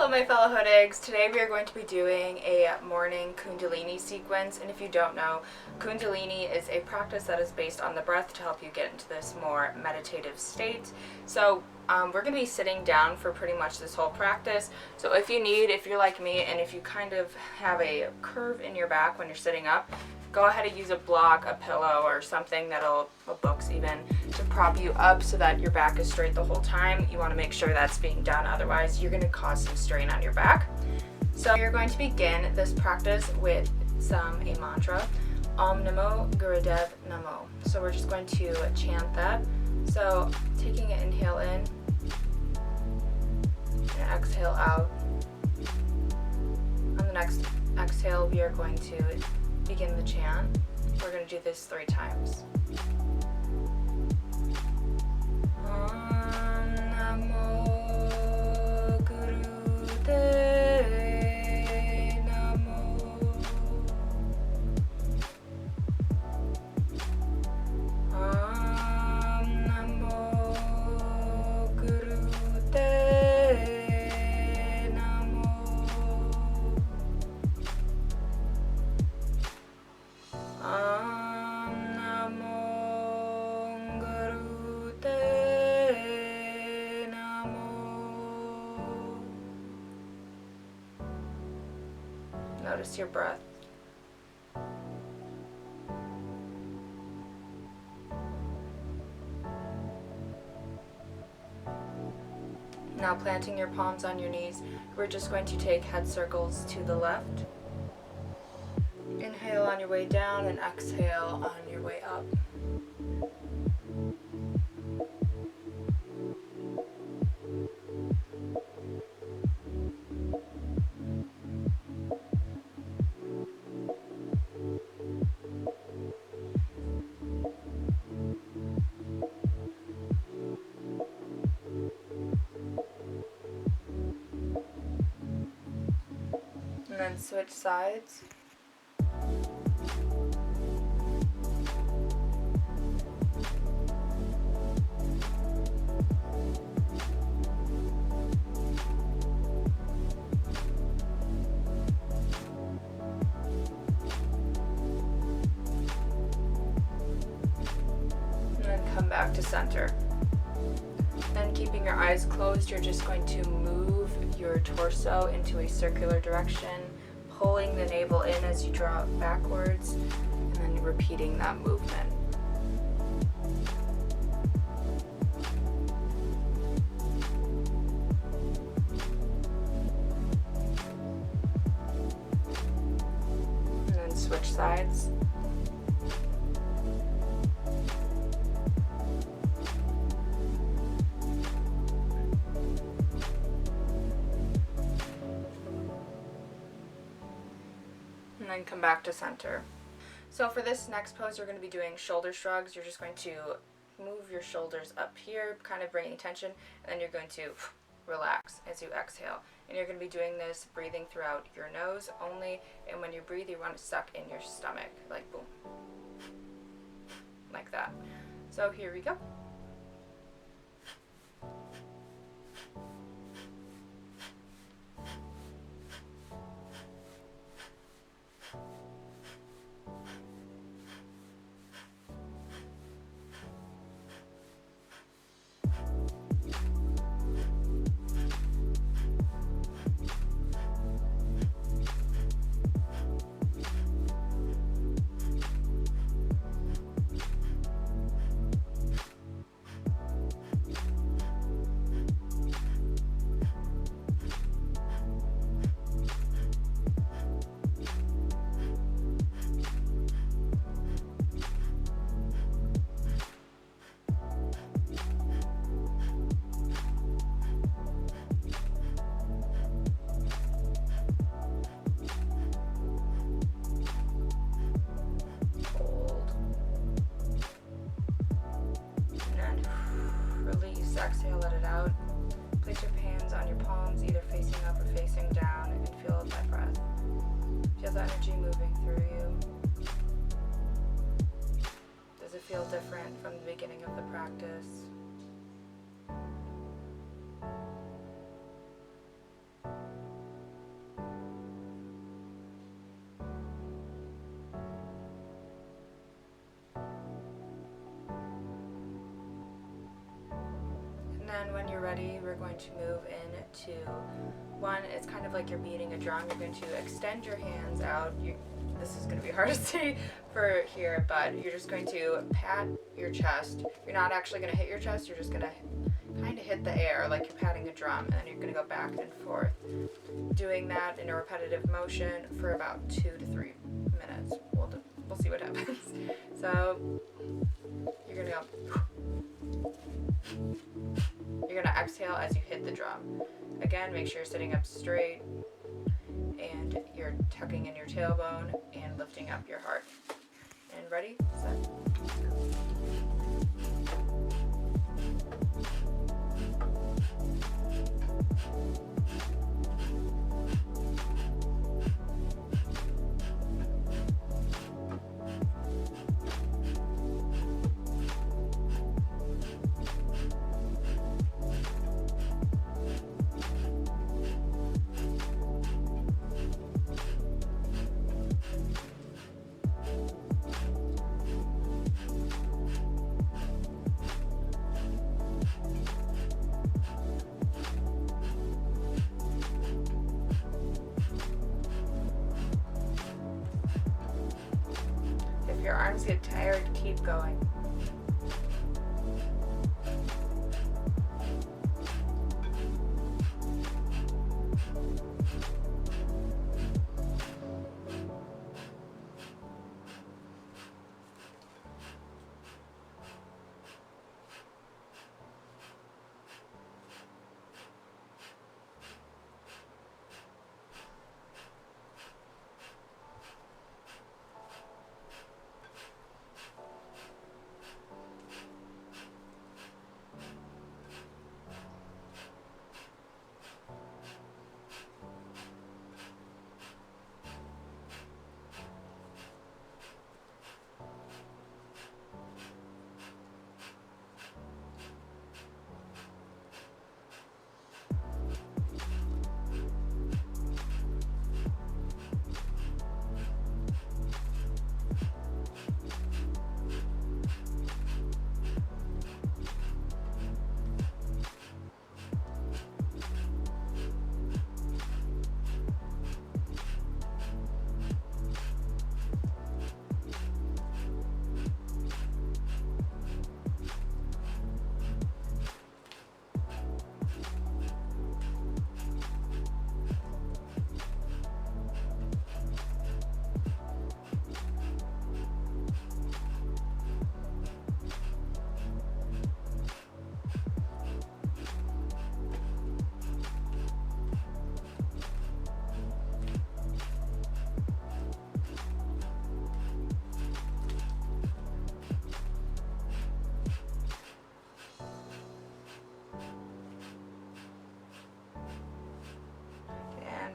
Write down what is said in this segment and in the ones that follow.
my fellow hood eggs. Today we are going to be doing a morning Kundalini sequence, and if you don't know, Kundalini is a practice that is based on the breath to help you get into this more meditative state. So we're going to be sitting down for pretty much this whole practice. So if you're like me and if you kind of have a curve in your back when you're sitting up, go ahead and use a block, a pillow, or something books even, to prop you up so that your back is straight the whole time. You want to make sure that's being done, otherwise you're going to cause some strain on your back. So you're going to begin this practice with a mantra, Om Namo Gurudev Namo. So we're just going to chant that. So taking an inhale in and exhale out. On the next exhale, we are going to begin the chant. We're going to do this 3 times. Om Namo Gurudev Namo. Om Namo Gurudev Namo. Om Namo Gurudev Namo. Notice your breath. Now planting your palms on your knees, we're just going to take head circles to the left. Inhale on your way down and exhale on your way up. And then switch sides. Back to center. Then keeping your eyes closed, you're just going to move your torso into a circular direction, pulling the navel in as you draw it backwards, and then repeating that movement. And then switch sides. And then come back to center. So for this next pose, you're going to be doing shoulder shrugs. You're just going to move your shoulders up here, kind of bringing tension, and then you're going to relax as you exhale. And you're going to be doing this breathing throughout your nose only, and when you breathe, you want to suck in your stomach, like boom, like that. So here we go. Exhale, let it out. Place your hands on your palms, either facing up or facing down, and feel that breath. Feel the energy moving through you. Does it feel different from the beginning of the practice? you're ready, we're going to move into one. It's kind of like you're beating a drum. You're going to extend your hands out. This is going to be hard to see for here, but you're just going to pat your chest. You're not actually going to hit your chest. You're just going to kind of hit the air like you're patting a drum, and then you're going to go back and forth, doing that in a repetitive motion for about 2 to 3 minutes. We'll see what happens. So you're going to go. You're going to exhale as you hit the drum. Again, make sure you're sitting up straight and you're tucking in your tailbone and lifting up your heart. And ready, set, go. If your arms get tired, keep going.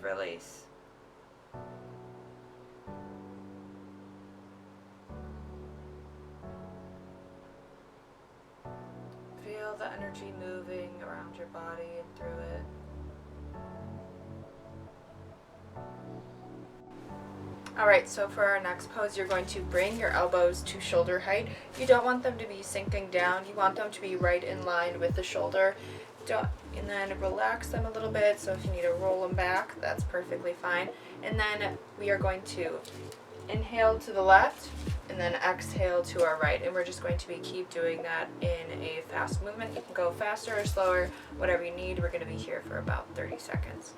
Release. Feel the energy moving around your body and through it. Alright, so for our next pose, you're going to bring your elbows to shoulder height. You don't want them to be sinking down. You want them to be right in line with the shoulder. And then relax them a little bit, so if you need to roll them back, that's perfectly fine. And then we are going to inhale to the left and then exhale to our right, and we're just going to keep doing that in a fast movement. You can go faster or slower, whatever you need. We're going to be here for about 30 seconds.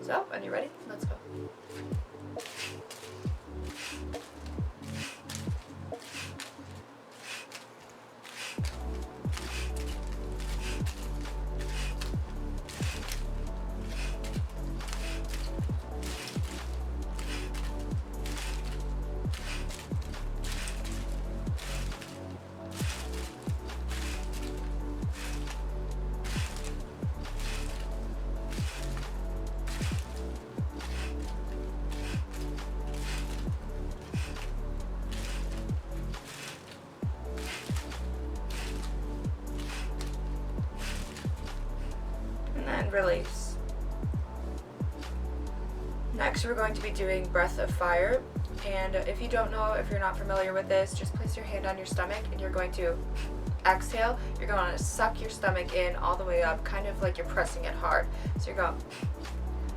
So when you're ready, let's go. Release. Next, we're going to be doing breath of fire, and if you don't know, if you're not familiar with this, just place your hand on your stomach and you're going to Exhale, you're going to suck your stomach in all the way up, kind of like you're pressing it hard. So you're going,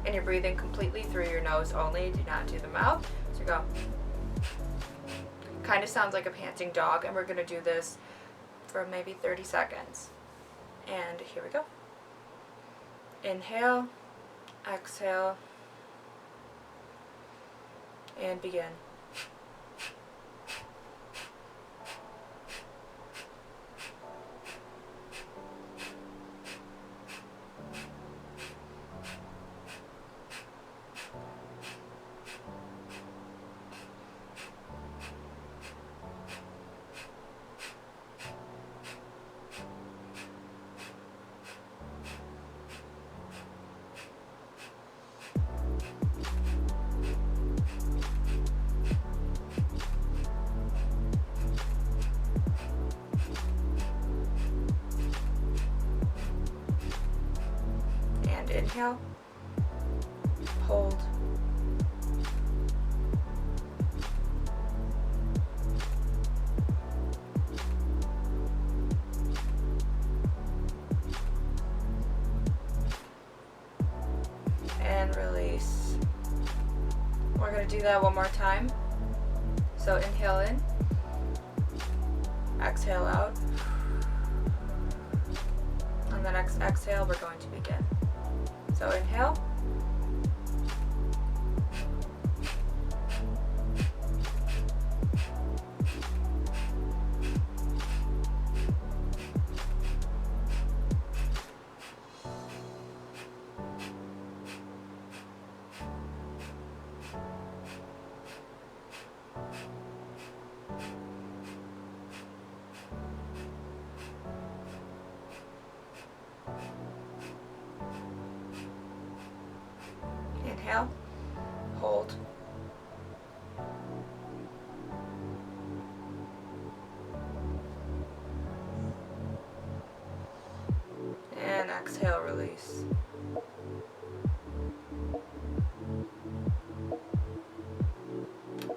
and you're breathing completely through your nose only, do not do the mouth. So you're going, kind of sounds like a panting dog, and we're going to do this for maybe 30 seconds. And here we go. Inhale, exhale, and begin. Inhale, hold, and release. We're going to do that one more time. So inhale in, exhale out, and the next exhale we're going to begin. So inhale, inhale, hold, and exhale, release.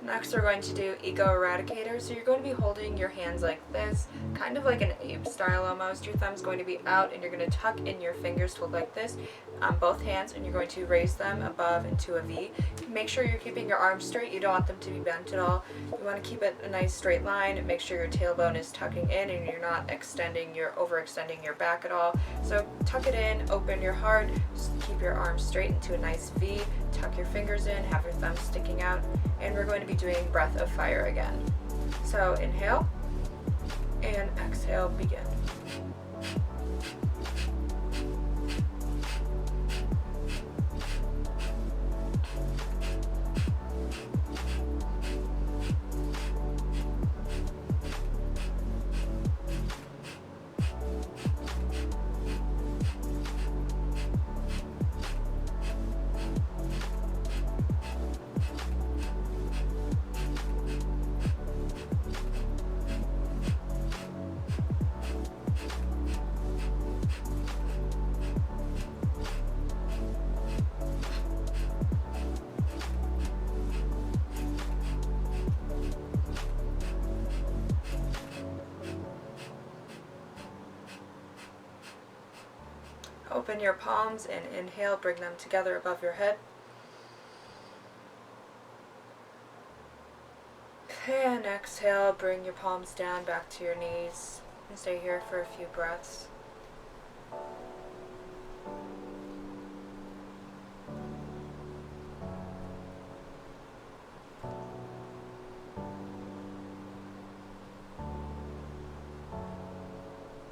Next we're going to do Ego Eradicator. So you're going to be holding your hands like this, kind of like an ape style almost. Your thumb's going to be out and you're going to tuck in your fingers to hold like this on both hands, and you're going to raise them above into a V. Make sure you're keeping your arms straight. You don't want them to be bent at all. You want to keep it a nice straight line. Make sure your tailbone is tucking in and you're not overextending your back at all. So tuck it in, open your heart, just keep your arms straight into a nice V. Tuck your fingers in, have your thumbs sticking out, and we're going to be doing Breath of Fire again. So inhale and exhale, begin. Open your palms and inhale, bring them together above your head. And exhale, bring your palms down back to your knees and stay here for a few breaths.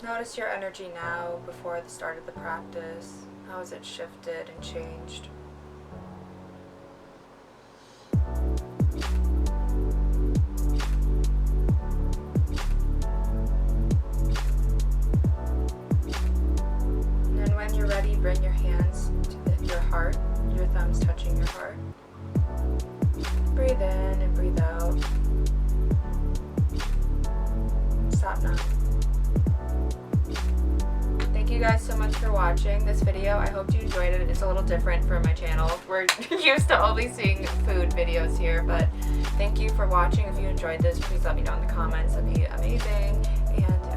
Notice your energy now before the start of the practice. How has it shifted and changed? And then when you're ready, bring your hands to your heart, your thumbs touching your heart. Breathe in and breathe out. Stop now. Thank you guys so much for watching this video. I hope you enjoyed it. It's a little different from my channel. We're used to only seeing food videos here, but thank you for watching. If you enjoyed this, please let me know in the comments. That'd be amazing. And